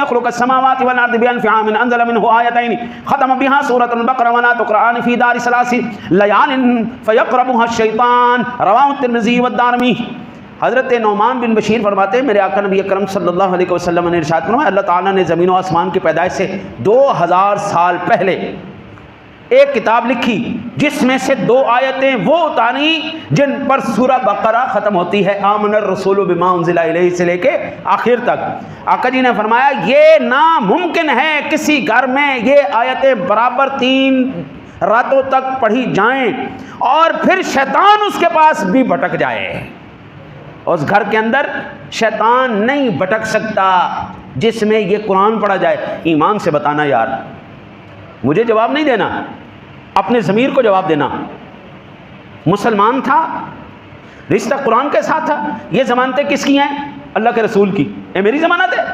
यखलुक़ु अस्समावाति वल अर्दि बिअल्फि आमिन अंज़ला मिन्हु आयतैनि ख़तम बिहा सूरतुल बक़रा व ला तुक़रअ फ़ी दारि सलासी लयालिन फ़यक़रबुहा अश-शैतान रवाहु तिर्मिज़ी व दारमी। हज़रत नौमान बिन बशीर फरमाते हैं मेरे आका नबी अकरम सल्लल्लाहु अलैहि वसल्लम ने इरशाद फरमाया अल्लाह ताला ने ज़मीन व आसमान की पैदाइश से 2000 साल पहले एक किताब लिखी जिसमें से 2 आयतें वो उतारी जिन पर सूरह बकरा ख़त्म होती है आमनर रसूलु बिमा उन्ज़िला इलैहि से लेके आखिर तक। आका जी ने फरमाया ये नामुमकिन है किसी घर में ये आयतें बराबर 3 रातों तक पढ़ी जाएं और फिर शैतान उसके पास भी भटक जाए। उस घर के अंदर शैतान नहीं भटक सकता जिसमें ये कुरान पढ़ा जाए। ईमान से बताना यार, मुझे जवाब नहीं देना, अपने ज़मीर को जवाब देना। मुसलमान था, रिश्ता कुरान के साथ था, ये ज़मानतें किसकी हैं? अल्लाह के रसूल की। ये मेरी ज़मानत है?